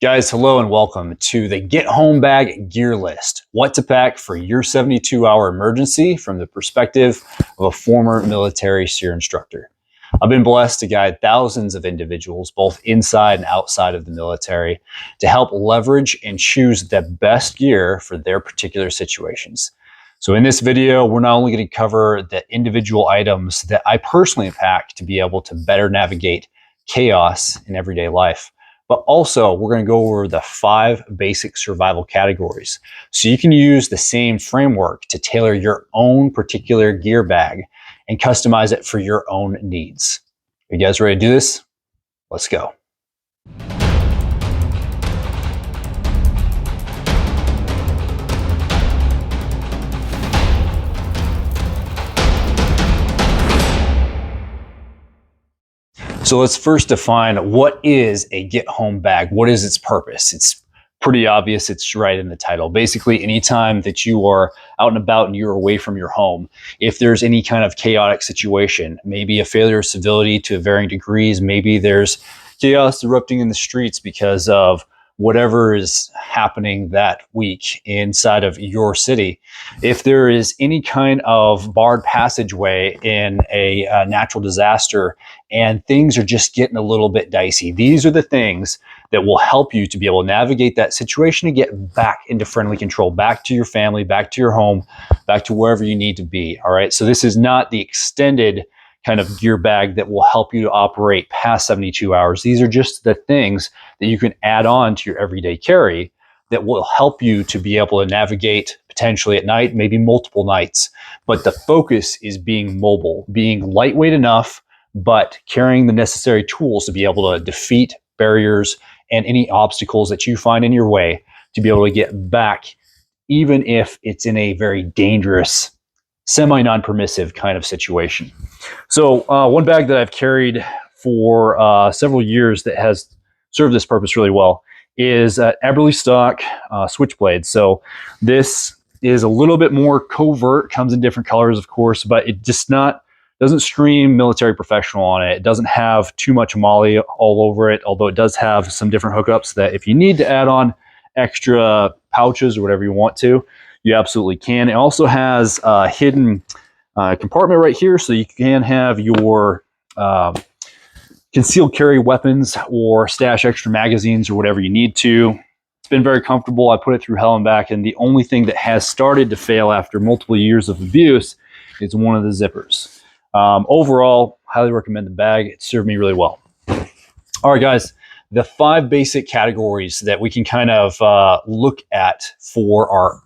Guys, hello and welcome to the Get Home Bag Gear List. What to pack for your 72-hour emergency from the perspective of a former military SERE instructor. I've been blessed to guide thousands of individuals, both inside and outside of the military, to help leverage and choose the best gear for their particular situations. So in this video, we're not only going to cover the individual items that I personally pack to be able to better navigate chaos in everyday life, but also we're going to go over the 5 basic survival categories. So you can use the same framework to tailor your own particular gear bag and customize it for your own needs. Are you guys ready to do this? Let's go. So let's first define what is a get home bag. What is its purpose? It's pretty obvious. It's right in the title. Basically, anytime that you are out and about and you're away from your home, if there's any kind of chaotic situation, maybe a failure of civility to varying degrees, maybe there's chaos erupting in the streets because of whatever is happening that week inside of your city. If there is any kind of barred passageway in a natural disaster and things are just getting a little bit dicey, these are the things that will help you to be able to navigate that situation and get back into friendly control, back to your family, back to your home, back to wherever you need to be. All right. So this is not the extended kind of gear bag that will help you to operate past 72 hours. These are just the things that you can add on to your everyday carry that will help you to be able to navigate potentially at night, maybe multiple nights. But the focus is being mobile, being lightweight enough, but carrying the necessary tools to be able to defeat barriers and any obstacles that you find in your way to be able to get back, even if it's in a very dangerous, semi-non-permissive kind of situation. So one bag that I've carried for several years that has served this purpose really well is Eberly stock switchblade. So this is a little bit more covert, comes in different colors, of course, but it just doesn't scream military professional on it. It doesn't have too much MOLLE all over it, although it does have some different hookups that if you need to add on extra pouches or whatever you want to, you absolutely can. It also has a hidden compartment right here, so you can have your concealed carry weapons or stash extra magazines or whatever you need to. It's been very comfortable. I put it through hell and back, and the only thing that has started to fail after multiple years of abuse is one of the zippers. Overall, highly recommend the bag. It served me really well. All right, guys, the 5 basic categories that we can kind of look at for our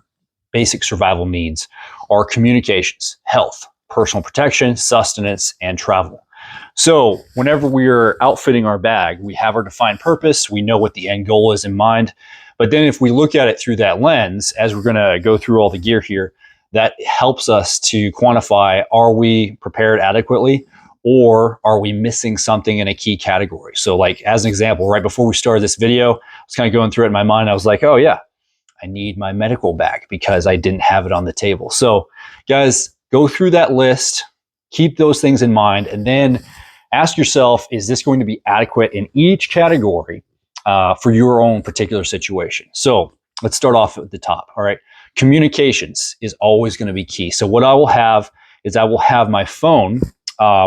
basic survival needs are communications, health, personal protection, sustenance, and travel. So whenever we're outfitting our bag, we have our defined purpose. We know what the end goal is in mind. But then if we look at it through that lens, as we're going to go through all the gear here, that helps us to quantify, are we prepared adequately or are we missing something in a key category? So like as an example, right before we started this video, I was kind of going through it in my mind. I was like, oh yeah, I need my medical bag because I didn't have it on the table. So guys, go through that list, keep those things in mind, and then ask yourself, is this going to be adequate in each category for your own particular situation? So let's start off at the top. All right. Communications is always going to be key. So what I will have is I will have my phone,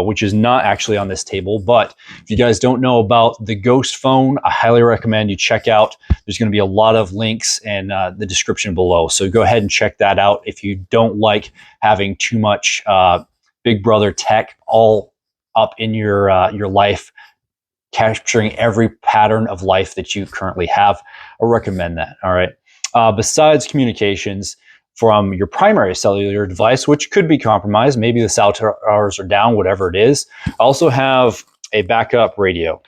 which is not actually on this table, but if you guys don't know about the Ghost phone, I highly recommend you check out. There's going to be a lot of links in the description below. So go ahead and check that out if you don't like having too much Big Brother tech all up in your life, capturing every pattern of life that you currently have. I recommend that. All right. Besides communications from your primary cellular device, which could be compromised, maybe the cell towers are down, whatever it is. I also have a backup radio.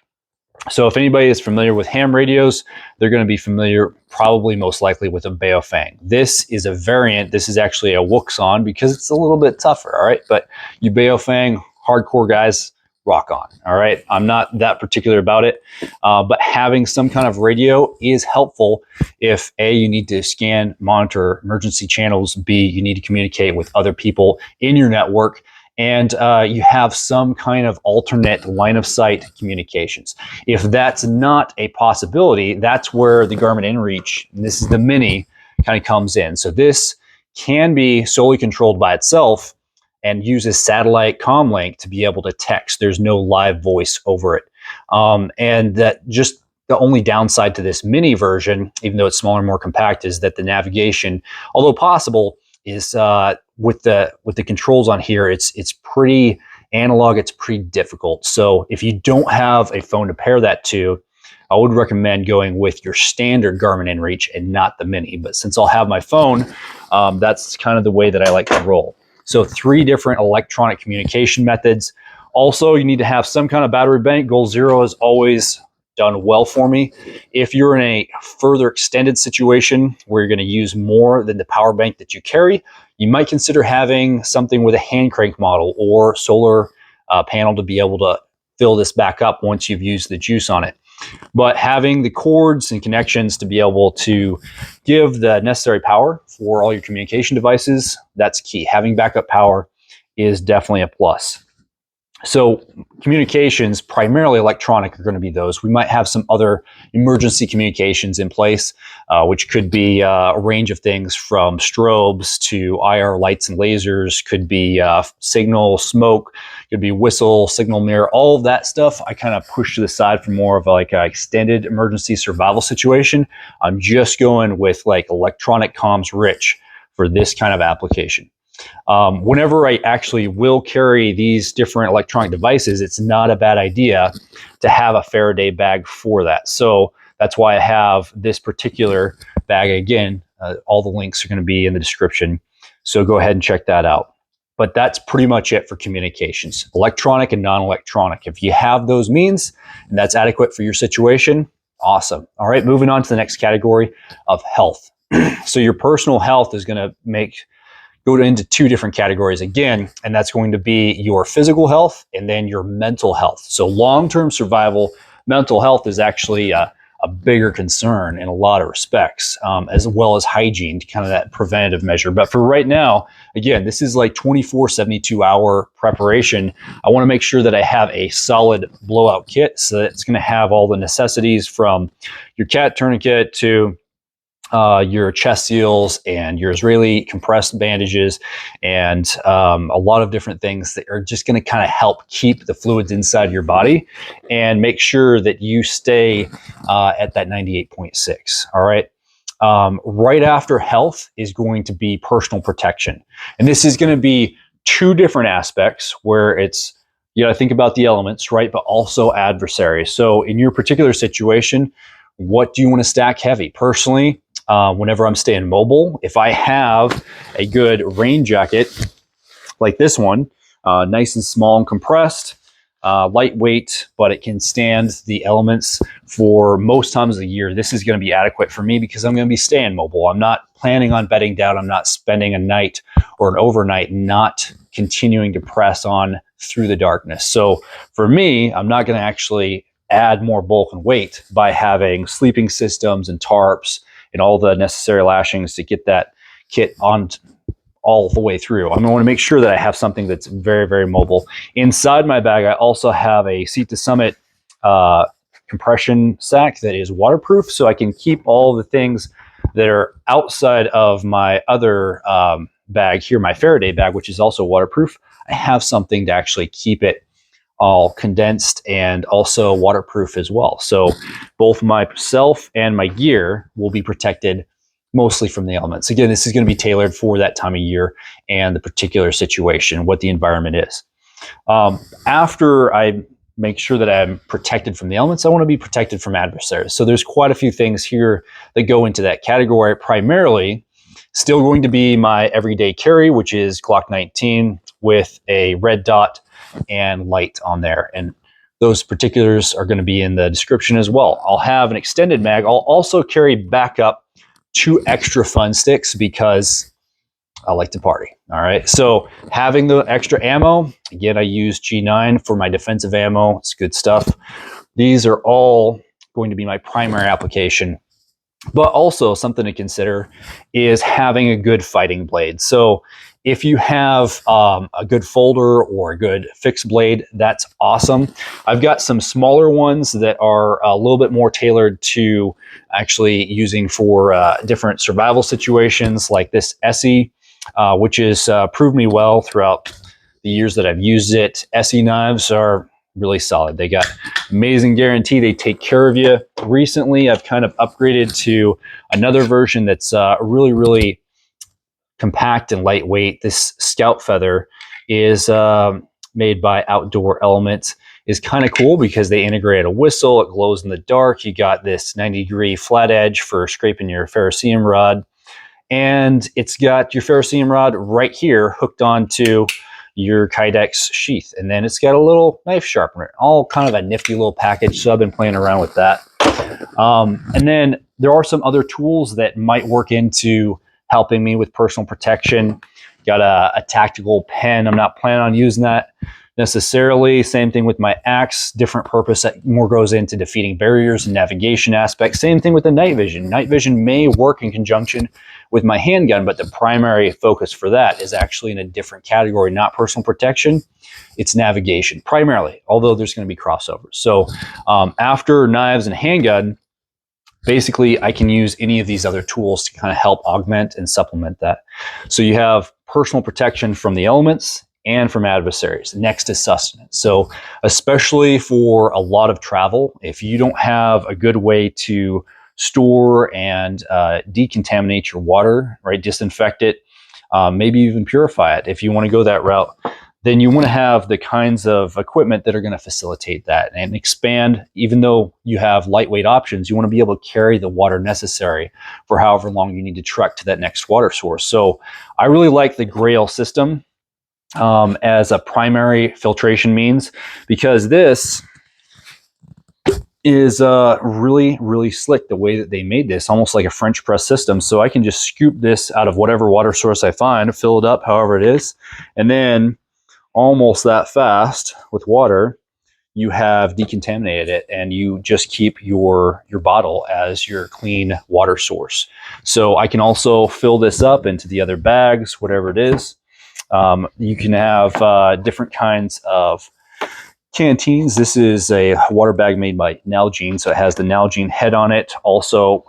So if anybody is familiar with ham radios, they're going to be familiar, probably most likely, with a Baofeng. This is a variant. This is actually a Wuxon because it's a little bit tougher. All right. But you Baofeng hardcore guys, rock on. All right. I'm not that particular about it, but having some kind of radio is helpful if A, you need to scan, monitor emergency channels, B, you need to communicate with other people in your network, and you have some kind of alternate line of sight communications. If that's not a possibility, that's where the Garmin InReach, and this is the Mini, kind of comes in. So this can be solely controlled by itself and uses satellite comm link to be able to text. There's no live voice over it. And that just the only downside to this Mini version, even though it's smaller and more compact, is that the navigation, although possible, is with the controls on here, it's pretty analog. It's pretty difficult. So if you don't have a phone to pair that to, I would recommend going with your standard Garmin InReach and not the Mini. But since I'll have my phone, that's kind of the way that I like to roll. So 3 different electronic communication methods. Also, you need to have some kind of battery bank. Goal Zero is always done well for me. If you're in a further extended situation where you're going to use more than the power bank that you carry, you might consider having something with a hand crank model or solar panel to be able to fill this back up once you've used the juice on it. But having the cords and connections to be able to give the necessary power for all your communication devices, that's key. Having backup power is definitely a plus. So communications, primarily electronic, are going to be those. We might have some other emergency communications in place, which could be a range of things from strobes to IR lights and lasers, could be signal, smoke, could be whistle, signal mirror, all of that stuff I kind of push to the side for more of like an extended emergency survival situation. I'm just going with like electronic comms rich for this kind of application. Whenever I actually will carry these different electronic devices, it's not a bad idea to have a Faraday bag for that. So that's why I have this particular bag. Again, all the links are going to be in the description. So go ahead and check that out. But that's pretty much it for communications, electronic and non-electronic. If you have those means and that's adequate for your situation, awesome. All right, moving on to the next category of health. So your personal health is going to go into 2 different categories again, and that's going to be your physical health and then your mental health. So long-term survival, mental health is actually a bigger concern in a lot of respects, as well as hygiene, kind of that preventative measure. But for right now, again, this is like 24, 72-hour preparation. I want to make sure that I have a solid blowout kit, so that it's going to have all the necessities from your cat tourniquet to your chest seals and your Israeli compressed bandages and a lot of different things that are just going to kind of help keep the fluids inside your body and make sure that you stay at that 98.6. All right. Right after health is going to be personal protection. And this is going to be 2 different aspects where it's, you got to think about the elements, right? But also adversaries. So in your particular situation, what do you want to stack heavy? Personally, whenever I'm staying mobile, if I have a good rain jacket like this one, nice and small and compressed, lightweight, but it can stand the elements for most times of the year, this is going to be adequate for me because I'm going to be staying mobile. I'm not planning on bedding down. I'm not spending a night or an overnight not continuing to press on through the darkness. So for me, I'm not going to actually add more bulk and weight by having sleeping systems and tarps and all the necessary lashings to get that kit on all the way through. I'm going to want to make sure that I have something that's very, very mobile. Inside my bag, I also have a Seat to Summit compression sack that is waterproof, so I can keep all the things that are outside of my other bag here, my Faraday bag, which is also waterproof. I have something to actually keep it all condensed and also waterproof as well. So both myself and my gear will be protected mostly from the elements. Again, this is going to be tailored for that time of year and the particular situation, what the environment is. After I make sure that I'm protected from the elements, I want to be protected from adversaries. So there's quite a few things here that go into that category. Primarily, still going to be my everyday carry, which is Glock 19 with a red dot and light on there. And those particulars are going to be in the description as well. I'll have an extended mag. I'll also carry backup 2 extra fun sticks because I like to party. All right. So having the extra ammo, again, I use G9 for my defensive ammo. It's good stuff. These are all going to be my primary application But also something to consider is having a good fighting blade. So if you have a good folder or a good fixed blade, that's awesome. I've got some smaller ones that are a little bit more tailored to actually using for different survival situations, like this ESSE, which has proved me well throughout the years that I've used it. ESSE knives are really solid. They got amazing guarantee. They take care of you. Recently, I've kind of upgraded to another version that's really, really compact and lightweight. This Scout Feather is made by Outdoor Elements. Is kind of cool because they integrate a whistle. It glows in the dark. You got this 90-degree flat edge for scraping your ferrocerium rod. And it's got your ferrocerium rod right here hooked onto your Kydex sheath. And then it's got a little knife sharpener, all kind of a nifty little package. So I've been playing around with that. And then there are some other tools that might work into helping me with personal protection. Got a tactical pen. I'm not planning on using that necessarily. Same thing with my axe, different purpose that more goes into defeating barriers and navigation aspects. Same thing with the night vision. Night vision may work in conjunction with my handgun, but the primary focus for that is actually in a different category, not personal protection. It's navigation primarily, although there's going to be crossovers. So after knives and handgun, basically I can use any of these other tools to kind of help augment and supplement that. So you have personal protection from the elements and from adversaries. Next is sustenance. So especially for a lot of travel, if you don't have a good way to store and decontaminate your water, right, disinfect it, maybe even purify it, if you want to go that route, then you want to have the kinds of equipment that are going to facilitate that and expand. Even though you have lightweight options, you want to be able to carry the water necessary for however long you need to trek to that next water source. So I really like the Grail system as a primary filtration means, because this is really, really slick the way that they made this, almost like a French press system. So I can just scoop this out of whatever water source I find, fill it up however it is, and then almost that fast with water, you have decontaminated it, and you just keep your bottle as your clean water source. So I can also fill this up into the other bags, whatever it is. You can have different kinds of canteens. This is a water bag made by Nalgene, so it has the Nalgene head on it. Also,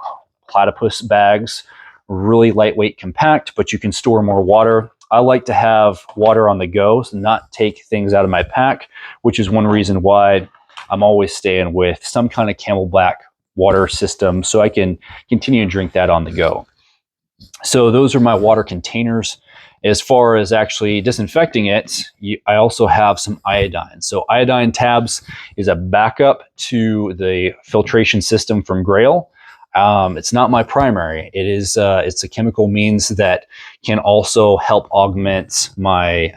platypus bags, really lightweight, compact, but you can store more water. I like to have water on the go, so not take things out of my pack, which is one reason why I'm always staying with some kind of Camelback water system so I can continue to drink that on the go. So those are my water containers. As far as actually disinfecting it, I also have some iodine. So iodine tabs is a backup to the filtration system from Grail. It's not my primary. It's a chemical means that can also help augment my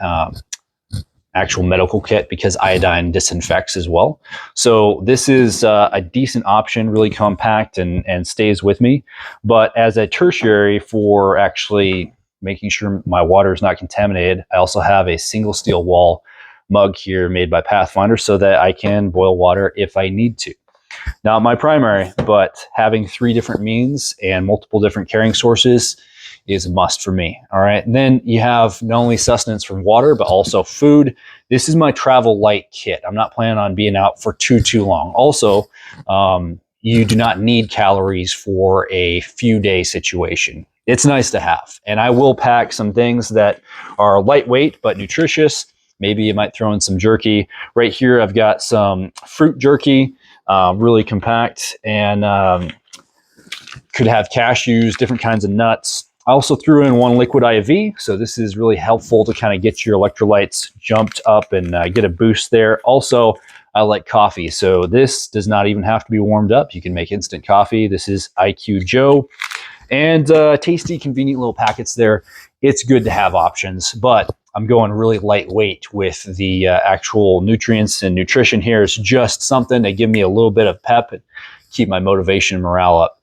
actual medical kit, because iodine disinfects as well. So this is a decent option, really compact and stays with me. But as a tertiary for actually making sure my water is not contaminated, I also have a single steel wall mug here made by Pathfinder so that I can boil water if I need to. Not my primary, but having 3 different means and multiple different carrying sources is a must for me. All right. And then you have not only sustenance from water, but also food. This is my travel light kit. I'm not planning on being out for too long. Also, you do not need calories for a few day situation. It's nice to have. And I will pack some things that are lightweight but nutritious. Maybe you might throw in some jerky. Right here, I've got some fruit jerky, really compact, and could have cashews, different kinds of nuts. I also threw in 1 liquid IV, so this is really helpful to kind of get your electrolytes jumped up and get a boost there. Also, I like coffee, so this does not even have to be warmed up. You can make instant coffee. This is IQ Joe, and tasty, convenient little packets there. It's good to have options, but I'm going really lightweight with the actual nutrients and nutrition here. It's just something to give me a little bit of pep and keep my motivation and morale up.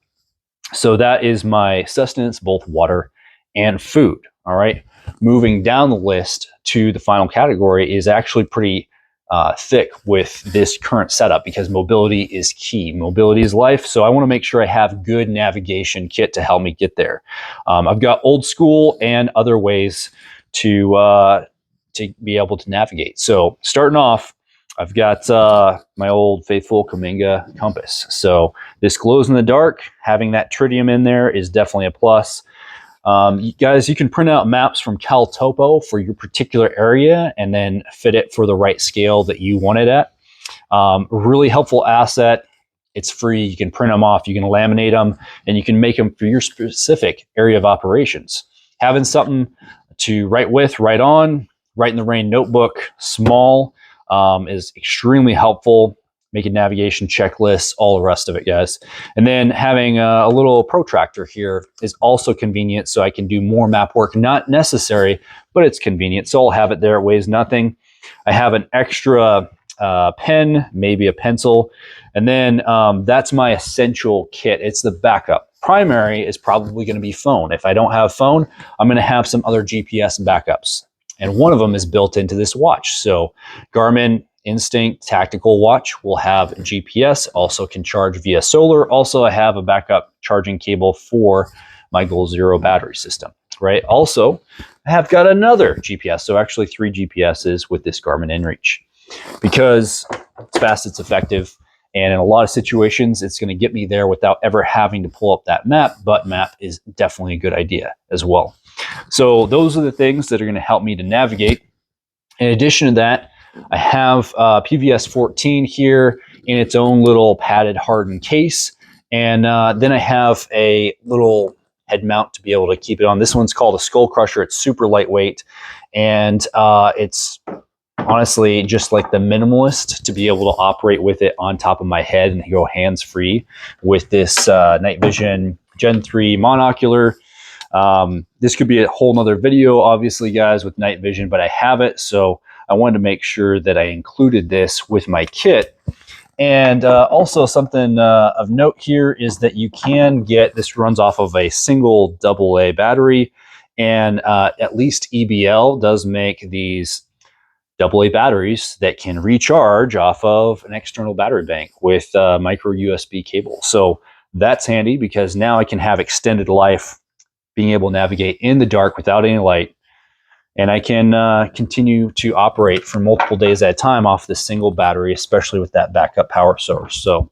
So that is my sustenance, both water and food. All right. Moving down the list to the final category is actually pretty thick with this current setup because mobility is key. Mobility is life. So I want to make sure I have good navigation kit to help me get there. I've got old school and other ways to be able to navigate. So starting off, I've got my old faithful Cominga compass. So this glows in the dark. Having that tritium in there is definitely a plus. You guys, you can print out maps from CalTopo for your particular area and then fit it for the right scale that you want it at. Really helpful asset. It's free. You can print them off. You can laminate them, and you can make them for your specific area of operations. Having something to write with, write on, write in the rain notebook, small, is extremely helpful. Making navigation checklists, all the rest of it, guys. And then having a little protractor here is also convenient, so I can do more map work. Not necessary, but it's convenient. So I'll have it there. It weighs nothing. I have an extra pen, maybe a pencil. And then that's my essential kit. It's the backup. Primary is probably going to be phone. If I don't have phone, I'm going to have some other GPS backups. And one of them is built into this watch. So Garmin Instinct tactical watch will have GPS, also can charge via solar. Also, I have a backup charging cable for my Goal Zero battery system, right? Also, I have got another GPS. So actually 3 GPSs with this Garmin InReach because it's fast, it's effective. And in a lot of situations, it's going to get me there without ever having to pull up that map. But map is definitely a good idea as well. So those are the things that are going to help me to navigate. In addition to that, I have PVS 14 here in its own little padded hardened case. And then I have a little head mount to be able to keep it on. This one's called a Skull Crusher. It's super lightweight. And it's honestly just like the minimalist to be able to operate with it on top of my head and go hands-free with this Night Vision Gen 3 monocular. This could be a whole nother video, obviously, guys, with night vision, but I have it, so I wanted to make sure that I included this with my kit. And also something of note here is that you can get, this runs off of a single AA battery, and at least EBL does make these AA batteries that can recharge off of an external battery bank with micro USB cable. So that's handy because now I can have extended life, being able to navigate in the dark without any light, and I can continue to operate for multiple days at a time off this single battery, especially with that backup power source. So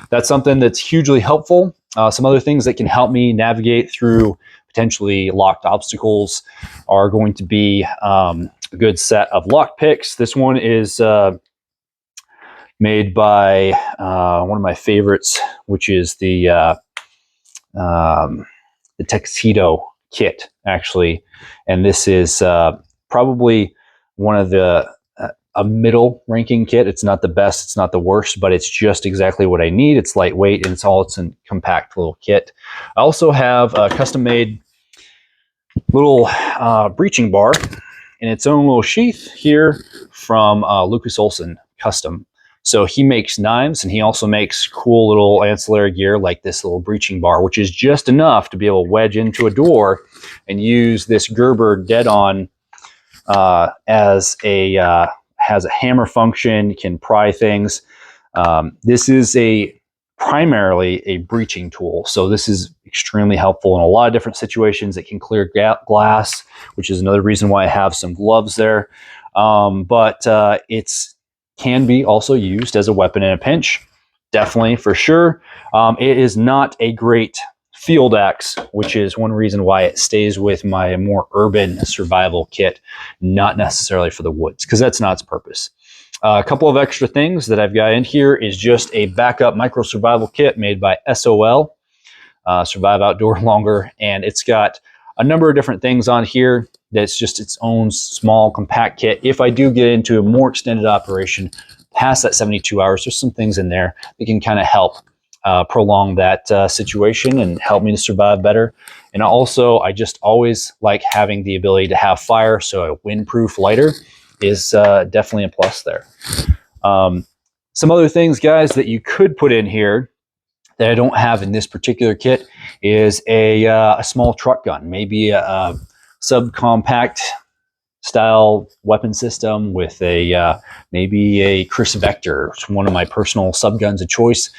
that's something that's hugely helpful. Some other things that can help me navigate through potentially locked obstacles are going to be a good set of lock picks. This one is made by one of my favorites, which is the Tuxedo kit, actually. And this is probably one of the a middle ranking kit. It's not the best, it's not the worst, but it's just exactly what I need. It's lightweight and it's a compact little kit. I also have a custom made little breaching bar in its own little sheath here from Lucas Olson Custom. So he makes knives, and he also makes cool little ancillary gear like this little breaching bar, which is just enough to be able to wedge into a door and use this Gerber dead-on as a has a hammer function, can pry things. This is primarily a breaching tool, so this is extremely helpful in a lot of different situations. It can clear glass, which is another reason why I have some gloves there. But it's can be also used as a weapon in a pinch, definitely, for sure. It is not a great field axe, which is one reason why it stays with my more urban survival kit, not necessarily for the woods, because that's not its purpose. A couple of extra things that I've got in here is just a backup micro survival kit made by SOL, Survive Outdoor Longer, and it's got a number of different things on here that's just its own small compact kit. If I do get into a more extended operation past that 72 hours, there's some things in there that can kind of help prolong that situation and help me to survive better. And also, I just always like having the ability to have fire, so a windproof lighter is definitely a plus there. Some other things, guys, that you could put in here that I don't have in this particular kit is a small truck gun, maybe a subcompact style weapon system with a maybe a Chris Vector, which is one of my personal subguns of choice.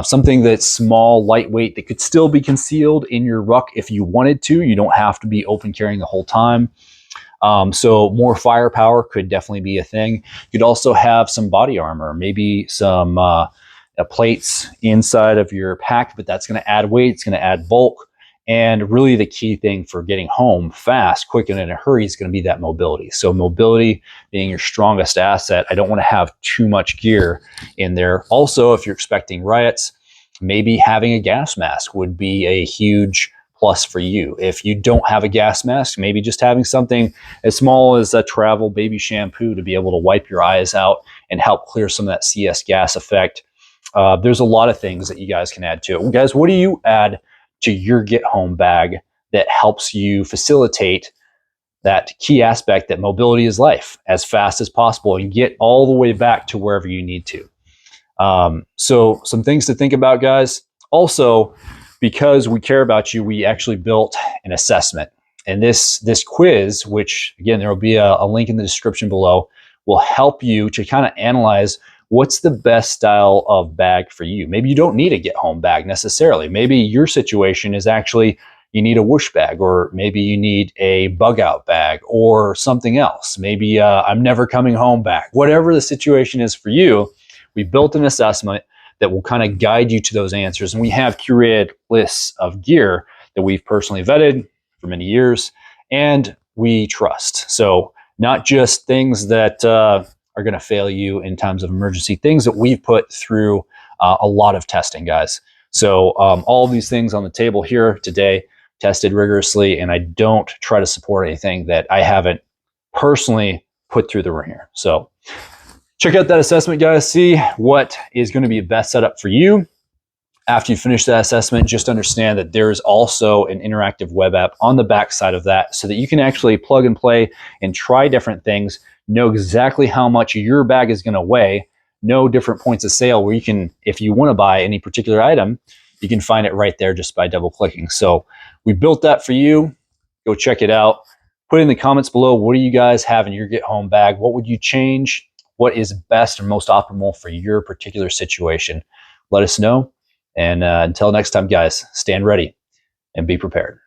Something that's small, lightweight, that could still be concealed in your ruck if you wanted to. You don't have to be open carrying the whole time. So more firepower could definitely be a thing. You could also have some body armor, maybe some plates inside of your pack, but that's going to add weight, it's going to add bulk. And really the key thing for getting home fast, quick, and in a hurry is going to be that mobility. So mobility being your strongest asset. I don't want to have too much gear in there. Also, if you're expecting riots, maybe having a gas mask would be a huge plus for you. If you don't have a gas mask, maybe just having something as small as a travel baby shampoo to be able to wipe your eyes out and help clear some of that CS gas effect. There's a lot of things that you guys can add to it. Well, guys, what do you add to your get home bag that helps you facilitate that key aspect that mobility is life as fast as possible and get all the way back to wherever you need to? So some things to think about, guys. Also, because we care about you, we actually built an assessment. And this quiz, which again, there will be a link in the description below, will help you to kind of analyze what's the best style of bag for you. Maybe you don't need a get home bag necessarily. Maybe your situation is actually you need a whoosh bag, or maybe you need a bug out bag or something else. Maybe I'm never coming home bag. Whatever the situation is for you, we built an assessment that will kind of guide you to those answers. And we have curated lists of gear that we've personally vetted for many years and we trust. So not just things that are going to fail you in times of emergency, things that we've put through a lot of testing, guys. So all of these things on the table here today, tested rigorously, and I don't try to support anything that I haven't personally put through the ringer. So check out that assessment, guys. See what is going to be the best setup for you. After you finish that assessment, just understand that there is also an interactive web app on the back side of that so that you can actually plug and play and try different things, know exactly how much your bag is going to weigh, know different points of sale where you can, if you want to buy any particular item, you can find it right there just by double clicking. So we built that for you. Go check it out. Put in the comments below, what do you guys have in your get home bag? What would you change? What is best and most optimal for your particular situation? Let us know. And until next time, guys, stand ready and be prepared.